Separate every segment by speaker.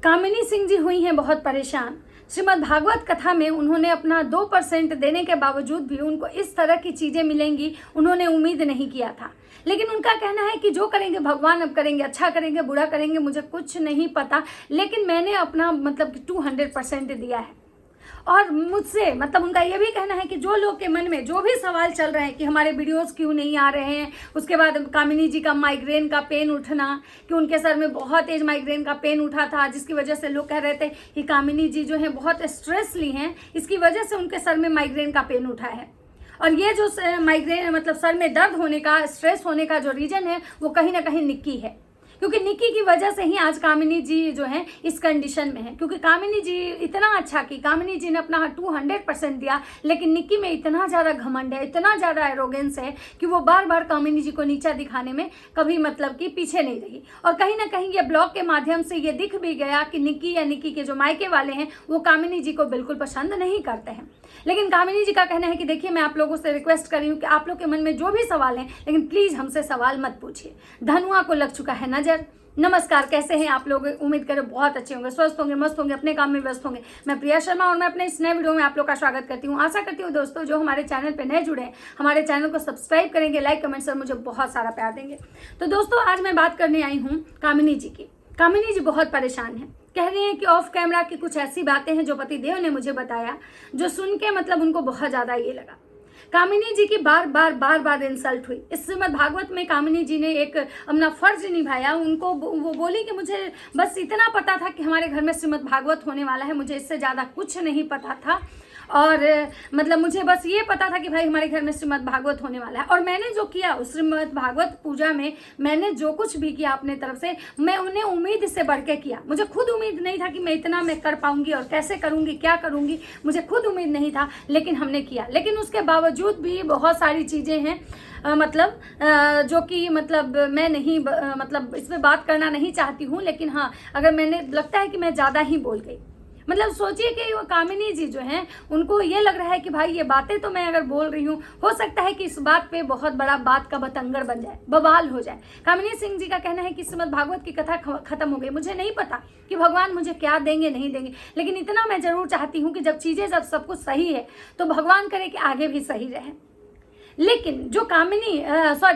Speaker 1: कामिनी सिंह जी हुई हैं बहुत परेशान। श्रीमद् भागवत कथा में उन्होंने अपना 2% देने के बावजूद भी उनको इस तरह की चीज़ें मिलेंगी उन्होंने उम्मीद नहीं किया था। लेकिन उनका कहना है कि जो करेंगे भगवान अब करेंगे, अच्छा करेंगे बुरा करेंगे मुझे कुछ नहीं पता, लेकिन मैंने अपना 200% दिया है। और मुझसे उनका ये भी कहना है कि जो लोग के मन में जो भी सवाल चल रहे हैं कि हमारे वीडियोस क्यों नहीं आ रहे हैं, उसके बाद कामिनी जी का माइग्रेन का पेन उठना, कि उनके सर में बहुत तेज माइग्रेन का पेन उठा था जिसकी वजह से लोग कह रहे थे कि कामिनी जी जो है बहुत स्ट्रेस ली हैं, इसकी वजह से उनके सर में माइग्रेन का पेन उठा है। और ये जो माइग्रेन सर में दर्द होने का, स्ट्रेस होने का जो रीजन है वो कहीं ना कहीं निक्की है, क्योंकि निक्की की वजह से ही आज कामिनी जी जो है इस कंडीशन में है। क्योंकि कामिनी जी इतना अच्छा की, कामिनी जी ने अपना 200% दिया, लेकिन निक्की में इतना ज़्यादा घमंड है, इतना ज़्यादा एरोगेंस है कि वो बार बार कामिनी जी को नीचा दिखाने में कभी कि पीछे नहीं रही। और कहीं ना कहीं ये ब्लॉग के माध्यम से ये दिख भी गया कि निक्की के जो मायके वाले हैं वो कामिनी जी को बिल्कुल पसंद नहीं करते हैं। लेकिन कामिनी जी का कहना है कि देखिए, मैं आप लोगों से रिक्वेस्ट कर रही हूँ कि आप लोग के मन में जो भी सवाल हैं, लेकिन प्लीज़ हमसे सवाल मत पूछिए। धनुआ को लग चुका है नजर। नमस्कार, कैसे हैं आप लोग? उम्मीद करें बहुत अच्छे होंगे, स्वस्थ होंगे, मस्त होंगे, अपने काम में व्यस्त होंगे। मैं प्रिया शर्मा और मैं अपने इस नए वीडियो में आप लोग का स्वागत करती हूँ। आशा करती हूँ दोस्तों जो हमारे चैनल पे नए जुड़े हैं हमारे चैनल को सब्सक्राइब करेंगे, लाइक कमेंट्स और मुझे बहुत सारा प्यार देंगे। तो दोस्तों आज मैं बात करने आई हूँ कामिनी जी की। कामिनी जी बहुत परेशान है, कह रही हैं कि ऑफ कैमरा की कुछ ऐसी बातें हैं जो पतिदेव ने मुझे बताया, जो सुन के उनको बहुत ज़्यादा ये लगा। कामिनी जी की बार बार इंसल्ट हुई। इस श्रीमद् भागवत में कामिनी जी ने एक अपना फर्ज निभाया। उनको वो बोली कि मुझे बस इतना पता था कि हमारे घर में श्रीमद् भागवत होने वाला है, मुझे इससे ज़्यादा कुछ नहीं पता था। और मुझे बस ये पता था कि भाई हमारे घर में श्रीमद् भागवत होने वाला है। और मैंने जो किया उस श्रीमद् भागवत पूजा में, मैंने जो कुछ भी किया अपने तरफ से, मैं उन्हें उम्मीद से बढ़ के किया। मुझे खुद उम्मीद नहीं था कि मैं इतना कर पाऊंगी और कैसे करूंगी, क्या करूंगी, मुझे खुद उम्मीद नहीं था, लेकिन हमने किया। लेकिन उसके बावजूद भी बहुत सारी चीज़ें हैं जो कि मैं नहीं इसमें बात करना नहीं चाहती हूँ। लेकिन हाँ, अगर मैंने लगता है कि मैं ज़्यादा ही बोल गई। सोचिए कि वो कामिनी जी जो हैं उनको ये लग रहा है कि भाई ये बातें तो मैं अगर बोल रही हूँ, हो सकता है कि इस बात पे बहुत बड़ा बात का बतंगड़ बन जाए, बवाल हो जाए। कामिनी सिंह जी का कहना है कि श्रीमद् भागवत की कथा खत्म हो गई। मुझे नहीं पता कि भगवान मुझे क्या देंगे नहीं देंगे, लेकिन इतना मैं जरूर चाहती हूँ कि जब सब कुछ सही है तो भगवान करे कि आगे भी सही रहे। लेकिन जो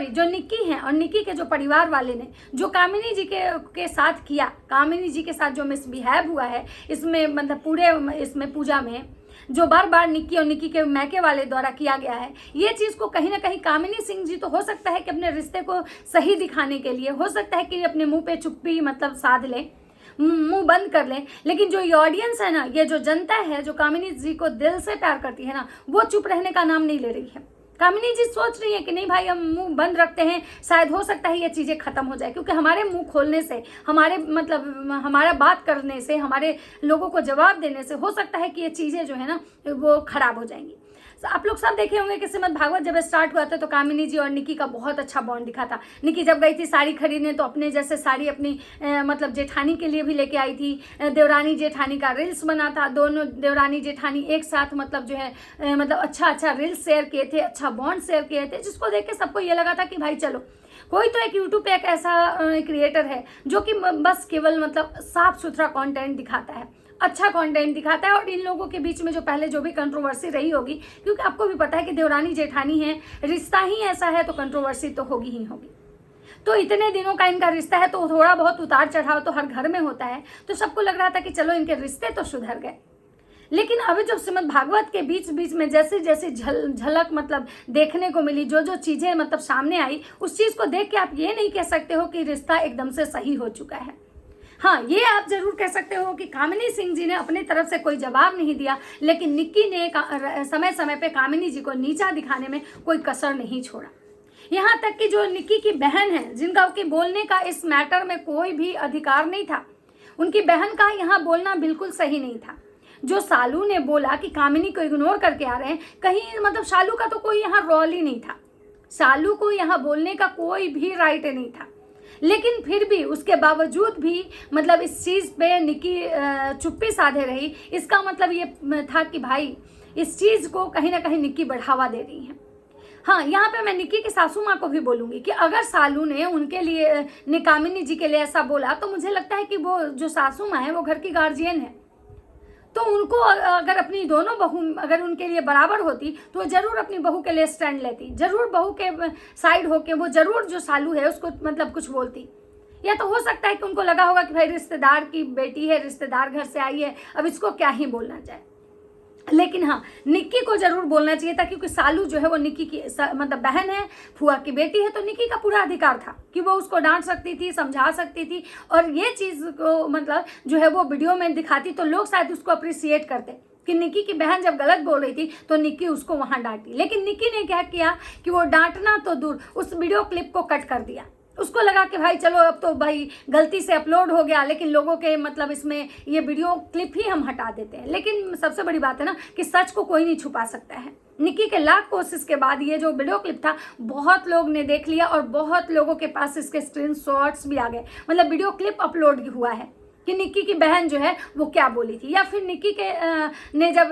Speaker 1: जो निक्की हैं और निक्की के जो परिवार वाले ने जो कामिनी जी के साथ किया, कामिनी जी के साथ जो मिसबिहेव हुआ है इसमें पूरे इसमें पूजा में, जो बार बार निक्की और निक्की के मैके वाले द्वारा किया गया है, ये चीज़ को कहीं ना कहीं कामिनी सिंह जी तो हो सकता है कि अपने रिश्ते को सही दिखाने के लिए, हो सकता है कि अपने मुंह पे चुप्पी साध लें, मुंह बंद कर लें। लेकिन जो ये ऑडियंस है ना, ये जो जनता है जो कामिनी जी को दिल से प्यार करती है ना, वो चुप रहने का नाम नहीं ले रही है। कामिनी जी सोच रही है कि नहीं भाई, हम मुंह बंद रखते हैं, शायद हो सकता है ये चीज़ें खत्म हो जाए, क्योंकि हमारे मुंह खोलने से, हमारे हमारा बात करने से, हमारे लोगों को जवाब देने से हो सकता है कि ये चीज़ें जो है ना वो खराब हो जाएंगी। आप लोग सब देखे होंगे कि श्रीमद् भागवत जब स्टार्ट हुआ था तो कामिनी जी और निक्की का बहुत अच्छा बॉन्ड दिखा था। निक्की जब गई थी साड़ी खरीदने तो अपने जैसे साड़ी अपनी जेठानी के लिए भी लेके आई थी। देवरानी जेठानी का रील्स बना था, दोनों देवरानी जेठानी एक साथ अच्छा रील्स शेयर किए थे, अच्छा बॉन्ड शेयर किए थे, जिसको देख के सबको ये लगा था कि भाई चलो, कोई तो एक यूट्यूब पे एक ऐसा क्रिएटर है जो कि बस केवल साफ सुथरा कंटेंट दिखाता है, अच्छा कंटेंट दिखाता है। और इन लोगों के बीच में जो पहले जो भी कंट्रोवर्सी रही होगी, क्योंकि आपको भी पता है कि देवरानी जेठानी है, रिश्ता ही ऐसा है तो कंट्रोवर्सी तो होगी ही होगी। तो इतने दिनों का इनका रिश्ता है तो थोड़ा बहुत उतार चढ़ाव तो हर घर में होता है। तो सबको लग रहा था कि चलो इनके रिश्ते तो सुधर गए। लेकिन अभी जब श्रीमद् भागवत के बीच में जैसे जैसे झलक देखने को मिली, जो चीज़ें सामने आई, उस चीज़ को देख के आप ये नहीं कह सकते हो कि रिश्ता एकदम से सही हो चुका है। हाँ, ये आप जरूर कह सकते हो कि कामिनी सिंह जी ने अपनी तरफ से कोई जवाब नहीं दिया, लेकिन निक्की ने समय समय पे कामिनी जी को नीचा दिखाने में कोई कसर नहीं छोड़ा। यहाँ तक कि जो निक्की की बहन है, जिनका कि बोलने का इस मैटर में कोई भी अधिकार नहीं था, उनकी बहन का यहाँ बोलना बिल्कुल सही नहीं था। जो शालू ने बोला कि कामिनी को इग्नोर करके आ रहे हैं, कहीं शालू का तो कोई यहाँ रोल ही नहीं था, शालू को यहाँ बोलने का कोई भी राइट नहीं था। लेकिन फिर भी उसके बावजूद भी इस चीज़ पे निक्की चुप्पी साधे रही। इसका ये था कि भाई इस चीज़ को कहीं ना कहीं निक्की बढ़ावा दे रही है। हाँ, यहाँ पे मैं निक्की की सासू माँ को भी बोलूँगी कि अगर सालू ने उनके लिए ने कामिनी जी के लिए ऐसा बोला, तो मुझे लगता है कि वो जो सासू माँ है वो घर की गार्जियन है, तो उनको अगर अपनी दोनों बहू अगर उनके लिए बराबर होती तो वो जरूर अपनी बहू के लिए स्टैंड लेती, जरूर बहू के साइड होके वो जरूर जो सालू है उसको मतलब कुछ बोलती। या तो हो सकता है कि उनको लगा होगा कि भाई रिश्तेदार की बेटी है, रिश्तेदार घर से आई है, अब इसको क्या ही बोलना चाहिए। लेकिन हाँ, निक्की को जरूर बोलना चाहिए था, क्योंकि सालू जो है वो निक्की की मतलब बहन है, फुआ की बेटी है, तो निक्की का पूरा अधिकार था कि वो उसको डांट सकती थी, समझा सकती थी, और ये चीज़ को मतलब जो है वो वीडियो में दिखाती तो लोग शायद उसको अप्रिसिएट करते कि निक्की की बहन जब गलत बोल रही थी तो निक्की उसको वहाँ डांटी। लेकिन निक्की ने क्या किया कि वो डांटना तो दूर, उस वीडियो क्लिप को कट कर दिया। उसको लगा कि भाई चलो अब तो भाई गलती से अपलोड हो गया, लेकिन लोगों के मतलब इसमें ये वीडियो क्लिप ही हम हटा देते हैं। लेकिन सबसे बड़ी बात है ना कि सच को कोई नहीं छुपा सकता है। निक्की के लाख कोशिश के बाद ये जो वीडियो क्लिप था बहुत लोग ने देख लिया और बहुत लोगों के पास इसके स्क्रीनशॉट्स भी आ गए, मतलब वीडियो क्लिप अपलोड हुआ है कि निक्की की बहन जो है वो क्या बोली थी, या फिर निक्की के ने जब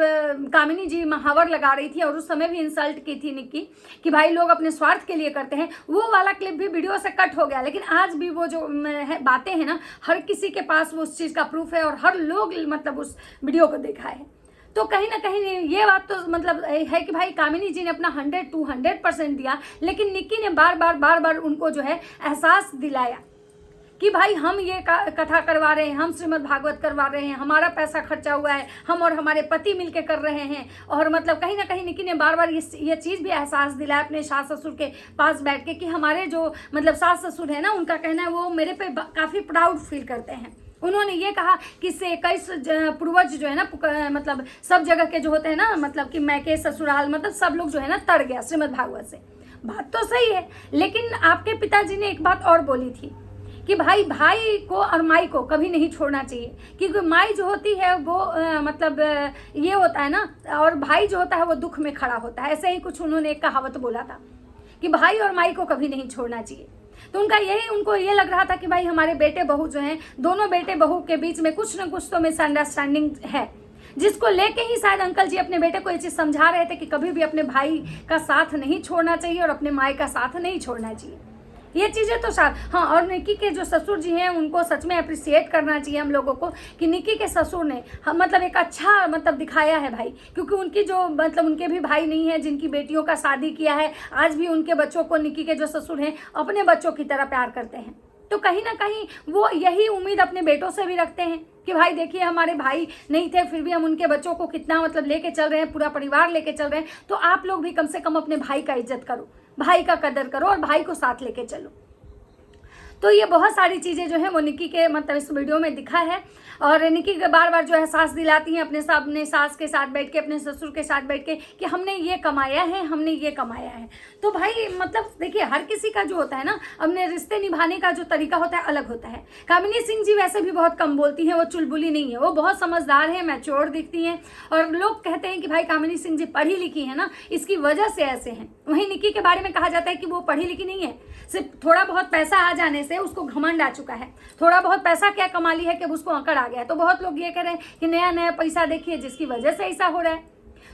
Speaker 1: कामिनी जी महावर लगा रही थी और उस समय भी इंसल्ट की थी निक्की कि भाई लोग अपने स्वार्थ के लिए करते हैं, वो वाला क्लिप भी वीडियो से कट हो गया। लेकिन आज भी वो जो बातें हैं ना, हर किसी के पास वो उस चीज़ का प्रूफ है और हर लोग मतलब उस वीडियो को देखा है। तो कहीं ना कहीं ये बात तो मतलब है कि भाई कामिनी जी ने अपना 100% दिया, लेकिन निक्की ने बार बार उनको जो है एहसास दिलाया कि भाई हम ये कथा करवा रहे हैं, हम श्रीमद् भागवत करवा रहे हैं, हमारा पैसा खर्चा हुआ है, हम और हमारे पति मिलके कर रहे हैं। और मतलब कहीं ना कहीं निक्की ने बार बार ये चीज़ भी एहसास दिलाया अपने सास ससुर के पास बैठ के कि हमारे जो मतलब सास ससुर है ना, उनका कहना है वो मेरे पे काफ़ी प्राउड फील करते हैं। उन्होंने ये कहा कि इससे 21 पूर्वज जो है ना मतलब सब जगह के जो होते हैं ना, मतलब कि मैके ससुराल मतलब सब लोग जो है ना तर गया श्रीमद् भागवत से। बात तो सही है, लेकिन आपके पिताजी ने एक बात और बोली थी कि भाई को और माई को कभी नहीं छोड़ना चाहिए, क्योंकि माई जो होती है वो मतलब ये होता है ना, और भाई जो होता है वो दुख में खड़ा होता है। ऐसे ही कुछ उन्होंने एक कहावत बोला था कि भाई और माई को कभी नहीं छोड़ना चाहिए। तो उनको ये लग रहा था कि भाई हमारे बेटे बहू जो हैं, दोनों बेटे बहू के बीच में कुछ न कुछ तो मिसअंडरस्टैंडिंग है, जिसको लेके ही शायद अंकल जी अपने बेटे को ये चीज़ समझा रहे थे कि कभी भी अपने भाई का साथ नहीं छोड़ना चाहिए और अपने माई का साथ नहीं छोड़ना चाहिए। ये चीज़ें तो शायद हाँ। और निक्की के जो ससुर जी हैं उनको सच में अप्रिसिएट करना चाहिए हम लोगों को कि निक्की के ससुर ने मतलब एक अच्छा मतलब दिखाया है भाई, क्योंकि उनकी जो मतलब उनके भी भाई नहीं है जिनकी बेटियों का शादी किया है, आज भी उनके बच्चों को निक्की के जो ससुर हैं अपने बच्चों की तरह प्यार करते हैं। तो कहीं ना कहीं वो यही उम्मीद अपने बेटों से भी रखते हैं कि भाई देखिए हमारे भाई नहीं थे फिर भी हम उनके बच्चों को कितना मतलब लेके चल रहे हैं, पूरा परिवार लेके चल रहे हैं, तो आप लोग भी कम से कम अपने भाई का इज्जत करो, भाई का कदर करो और भाई को साथ लेके चलो। तो ये बहुत सारी चीज़ें जो है वो निक्की के मतलब इस वीडियो में दिखा है, और निक्की के बार बार जो एहसास दिलाती हैं अपने सास के साथ बैठ के, अपने ससुर के साथ बैठ के कि हमने ये कमाया है, हमने ये कमाया है। तो भाई मतलब देखिए हर किसी का जो होता है ना अपने रिश्ते निभाने का जो तरीका होता है अलग होता है। कामिनी सिंह जी वैसे भी बहुत कम बोलती हैं, वो चुलबुली नहीं है, वो बहुत समझदार है, मैच्योर दिखती हैं, और लोग कहते हैं कि भाई कामिनी सिंह जी पढ़ी लिखी है ना, इसकी वजह से ऐसे हैं। वहीं निक्की के बारे में कहा जाता है कि वो पढ़ी लिखी नहीं है, सिर्फ थोड़ा बहुत पैसा आ जाने से उसको घमंड आ चुका है। थोड़ा बहुत पैसा क्या कमा ली है कि उसको अकड़ आ गया है। तो बहुत लोग ये कह रहे हैं कि नया नया पैसा देखिए जिसकी वजह से ऐसा हो रहा है।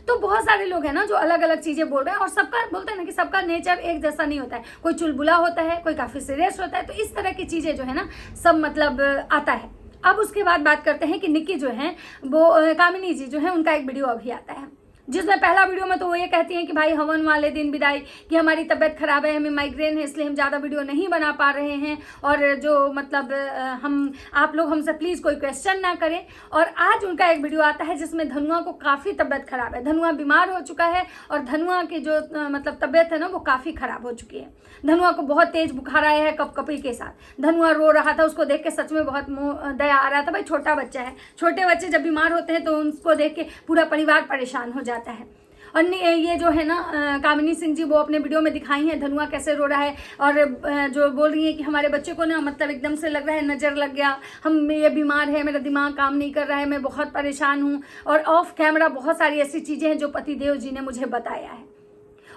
Speaker 1: तो बहुत सारे लोग हैं ना जो अलग अलग चीजें बोल रहे हैं, और सबका बोलते हैं ना कि सबका नेचर एक जैसा नहीं होता है, कोई चुलबुला होता है, कोई काफी सीरियस होता है। तो इस तरह की चीजें जो है ना सब मतलब आता है। अब उसके बाद बात करते हैं कि निक्की जो है वो कामिनी जी जो है उनका एक वीडियो अभी आता है, जिसमें पहला वीडियो में तो वो ये कहती हैं कि भाई हवन वाले दिन विदाई कि हमारी तबीयत खराब है, हमें माइग्रेन है, इसलिए हम ज़्यादा वीडियो नहीं बना पा रहे हैं, और जो मतलब हम आप लोग हमसे प्लीज़ कोई क्वेश्चन ना करें। और आज उनका एक वीडियो आता है जिसमें धनुआ को काफ़ी तबीयत खराब है, धनुआ बीमार हो चुका है, और धनुआ की जो मतलब तबीयत है ना वो काफ़ी खराब हो चुकी है। धनुआ को बहुत तेज बुखार आया है कपकपी के साथ, धनुआ रो रहा था, उसको देख के सच में बहुत दया आ रहा था। भाई छोटा बच्चा है, छोटे बच्चे जब बीमार होते हैं तो उनको देख के पूरा परिवार परेशान हो जाता है। और ये जो है ना कामिनी सिंह जी वो अपने वीडियो में दिखाई हैं धनुआ कैसे रो रहा है, और जो बोल रही है कि हमारे बच्चे को ना मतलब एकदम से लग रहा है नज़र लग गया, हम ये बीमार है, मेरा दिमाग काम नहीं कर रहा है, मैं बहुत परेशान हूँ। और ऑफ कैमरा बहुत सारी ऐसी चीज़ें हैं जो पतिदेव जी ने मुझे बताया है।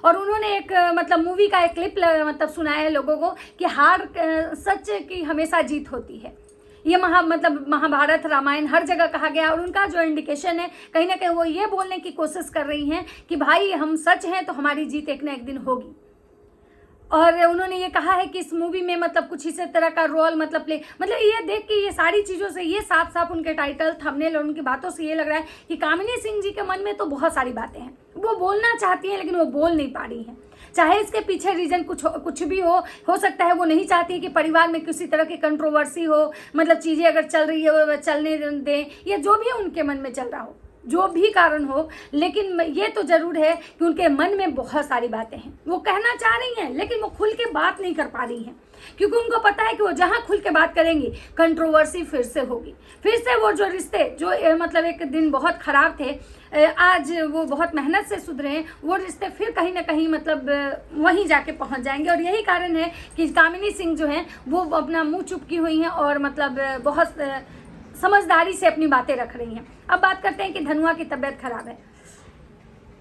Speaker 1: और उन्होंने एक मतलब मूवी का एक क्लिप मतलब सुनाया है लोगों को कि हार सच की हमेशा जीत होती है, ये मतलब महाभारत रामायण हर जगह कहा गया, और उनका जो इंडिकेशन है कहीं ना कहीं वो ये बोलने की कोशिश कर रही हैं कि भाई हम सच हैं तो हमारी जीत एक ना एक दिन होगी। और उन्होंने ये कहा है कि इस मूवी में मतलब कुछ इसी तरह का रोल मतलब प्ले, मतलब ये देख के ये सारी चीज़ों से, ये साफ साफ उनके टाइटल, थंबनेल और उनकी बातों से ये लग रहा है कि कामिनी सिंह जी के मन में तो बहुत सारी बातें हैं, वो बोलना चाहती हैं लेकिन वो बोल नहीं पा रही हैं। चाहे इसके पीछे रीजन कुछ भी हो सकता है वो नहीं चाहती है कि परिवार में किसी तरह की कंट्रोवर्सी हो, मतलब चीज़ें अगर चल रही है वो चलने दें, या जो भी उनके मन में चल रहा हो, जो भी कारण हो, लेकिन ये तो जरूर है कि उनके मन में बहुत सारी बातें हैं, वो कहना चाह रही हैं लेकिन वो खुल के बात नहीं कर पा रही हैं, क्योंकि उनको पता है कि वो जहाँ खुल के बात करेंगी कंट्रोवर्सी फिर से होगी, फिर से वो जो रिश्ते जो मतलब एक दिन बहुत ख़राब थे, आज वो बहुत मेहनत से सुधरे हैं, वो रिश्ते फिर कहीं ना कहीं मतलब वहीं जाके पहुंच जाएंगे। और यही कारण है कि कामिनी सिंह जो हैं वो अपना मुंह चुपकी हुई हैं और मतलब बहुत समझदारी से अपनी बातें रख रही हैं। अब बात करते हैं कि धनुआ की तबीयत खराब है।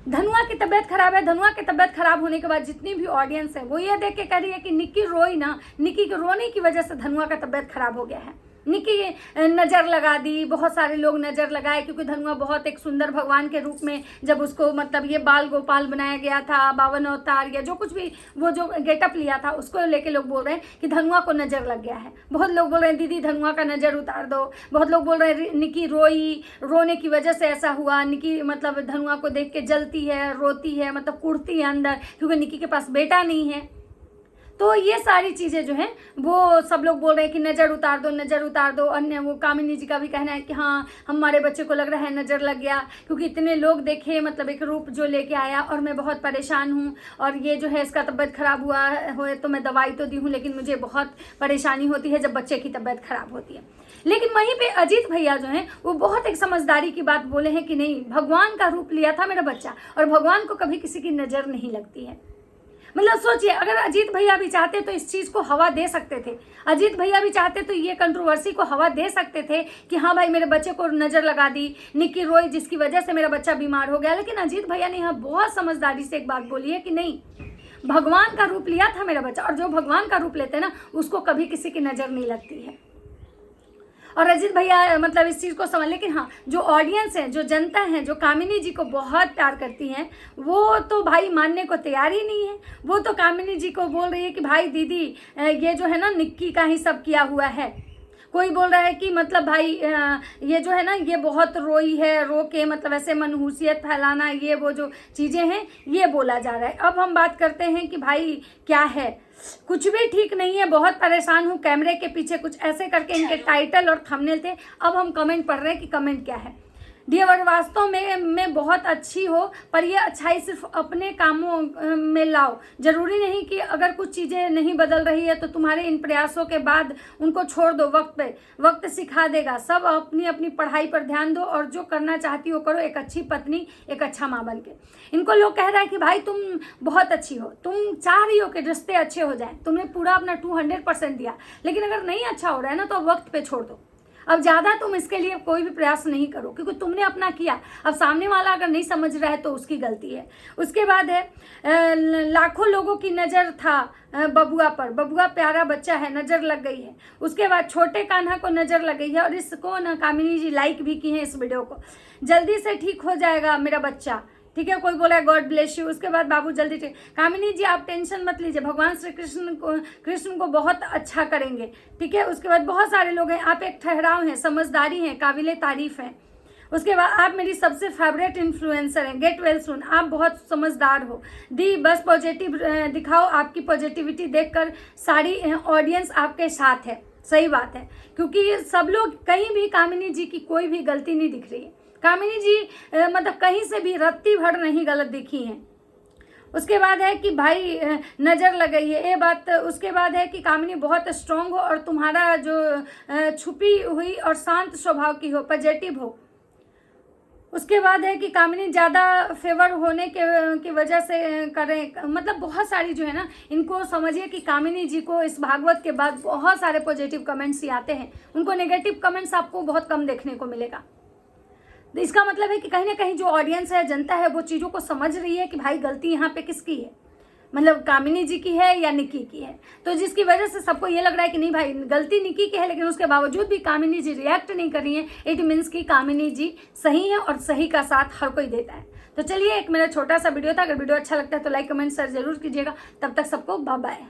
Speaker 1: धनुआ की तबीयत खराब है। धनुआ की तबीयत खराब होने के बाद जितनी भी ऑडियंस है वो ये देख के कह रही है कि निक्की रोई ना, निक्की के रोने की वजह से धनुआ का तबीयत खराब हो गया है। निक्की नज़र लगा दी, बहुत सारे लोग नज़र लगाए, क्योंकि धनुआ बहुत एक सुंदर भगवान के रूप में जब उसको मतलब ये बाल गोपाल बनाया गया था, 52 अवतार या जो कुछ भी वो जो गेटअप लिया था उसको लेके लोग बोल रहे हैं कि धनुआ को नज़र लग गया है। बहुत लोग बोल रहे हैं दीदी धनुआ का नज़र उतार दो, बहुत लोग बोल रहे हैं निक्की रोई, रोने की वजह से ऐसा हुआ, निक्की मतलब धनुआ को देख के जलती है, रोती है, मतलब कुड़ती है अंदर, क्योंकि निक्की के पास बेटा नहीं है। तो ये सारी चीज़ें जो हैं वो सब लोग बोल रहे हैं कि नज़र उतार दो, नज़र उतार दो। अन्य वो कामिनी जी का भी कहना है कि हाँ हमारे बच्चे को लग रहा है नज़र लग गया, क्योंकि इतने लोग देखे, मतलब एक रूप जो लेके आया, और मैं बहुत परेशान हूँ, और ये जो है इसका तबीयत खराब हुआ है तो मैं दवाई तो दी हूँ लेकिन मुझे बहुत परेशानी होती है जब बच्चे की तबीयत खराब होती है। लेकिन वहीं पे अजीत भैया जो हैं वो बहुत एक समझदारी की बात बोले हैं कि नहीं, भगवान का रूप लिया था मेरा बच्चा, और भगवान को कभी किसी की नज़र नहीं लगती है। मतलब सोचिए, अगर अजीत भैया भी चाहते तो इस चीज़ को हवा दे सकते थे, अजीत भैया भी चाहते तो ये कंट्रोवर्सी को हवा दे सकते थे कि हाँ भाई मेरे बच्चे को नज़र लगा दी, निक्की रोई जिसकी वजह से मेरा बच्चा बीमार हो गया। लेकिन अजीत भैया ने यहाँ बहुत समझदारी से एक बात बोली है कि नहीं, भगवान का रूप लिया था मेरा बच्चा, और जो भगवान का रूप लेते हैं ना उसको कभी किसी की नज़र नहीं लगती है। और अजीत भैया मतलब इस चीज़ को समझ, लेकिन हाँ जो ऑडियंस है, जो जनता है, जो कामिनी जी को बहुत प्यार करती हैं, वो तो भाई मानने को तैयार ही नहीं है। वो तो कामिनी जी को बोल रही है कि भाई दीदी ये जो है ना निक्की का ही सब किया हुआ है। कोई बोल रहा है कि मतलब भाई ये जो है ना ये बहुत रोई है, रो के मतलब ऐसे मनहूसियत फैलाना, ये वो जो चीज़ें हैं ये बोला जा रहा है। अब हम बात करते हैं कि भाई क्या है, कुछ भी ठीक नहीं है, बहुत परेशान हूँ, कैमरे के पीछे कुछ ऐसे करके इनके टाइटल और थंबनेल थे। अब हम कमेंट पढ़ रहे हैं कि कमेंट क्या है। डियर वास्तव में बहुत अच्छी हो, पर यह अच्छाई सिर्फ अपने कामों में लाओ। जरूरी नहीं कि अगर कुछ चीज़ें नहीं बदल रही है तो तुम्हारे इन प्रयासों के बाद उनको छोड़ दो, वक्त पे वक्त सिखा देगा। सब अपनी अपनी पढ़ाई पर ध्यान दो और जो करना चाहती हो करो, एक अच्छी पत्नी, एक अच्छा माँ बन के। इनको लोग कह रहा है कि भाई तुम बहुत अच्छी हो, तुम चाह रही हो कि रिश्ते अच्छे हो जाए, तुमने पूरा अपना 200% दिया, लेकिन अगर नहीं अच्छा हो रहा है ना तो वक्त पे छोड़ दो। अब ज़्यादा तुम इसके लिए कोई भी प्रयास नहीं करो, क्योंकि तुमने अपना किया। अब सामने वाला अगर नहीं समझ रहा है तो उसकी गलती है। उसके बाद है लाखों लोगों की नज़र था बबुआ पर, बबुआ प्यारा बच्चा है, नज़र लग गई है। उसके बाद छोटे कान्हा को नज़र लग गई है, और इसको ना कामिनी जी लाइक भी की हैं इस वीडियो को। जल्दी से ठीक हो जाएगा मेरा बच्चा, ठीक है। कोई बोला है गॉड ब्लेस यू। उसके बाद बाबू जल्दी ठीक। कामिनी जी आप टेंशन मत लीजिए, भगवान श्री कृष्ण को बहुत अच्छा करेंगे, ठीक है। उसके बाद बहुत सारे लोग हैं, आप एक ठहराव हैं, समझदारी हैं, काबिले तारीफ हैं। उसके बाद आप मेरी सबसे फेवरेट इन्फ्लुएंसर हैं, गेट वेल सुन, आप बहुत समझदार हो। दी बस पॉजिटिव दिखाओ, आपकी पॉजिटिविटी देखकर सारी ऑडियंस आपके साथ है। सही बात है, क्योंकि सब लोग कहीं भी कामिनी जी की कोई भी गलती नहीं दिख रही है। कामिनी जी मतलब कहीं से भी रत्ती भर नहीं गलत दिखी हैं। उसके बाद है कि भाई नज़र लग गई है, ये बात। उसके बाद है कि कामिनी बहुत स्ट्रांग हो और तुम्हारा जो छुपी हुई और शांत स्वभाव की हो, पॉजिटिव हो। उसके बाद है कि कामिनी ज़्यादा फेवर होने की वजह से करें, मतलब बहुत सारी जो है ना, इनको समझिए कि कामिनी जी को इस भागवत के बाद बहुत सारे पॉजिटिव कमेंट्स ही आते हैं, उनको नेगेटिव कमेंट्स आपको बहुत कम देखने को मिलेगा। इसका मतलब है कि कहीं ना कहीं जो ऑडियंस है, जनता है, वो चीज़ों को समझ रही है कि भाई गलती यहाँ पे किसकी है। मतलब कामिनी जी की है या निक्की की है। तो जिसकी वजह से सबको ये लग रहा है कि नहीं भाई गलती निक्की की है, लेकिन उसके बावजूद भी कामिनी जी रिएक्ट नहीं कर रही है। इट मीन्स कि कामिनी जी सही है और सही का साथ हर कोई देता है। तो चलिए, एक मेरा छोटा सा वीडियो था। अगर वीडियो अच्छा लगता है तो लाइक कमेंट शेयर जरूर कीजिएगा। तब तक सबको बाय बाय।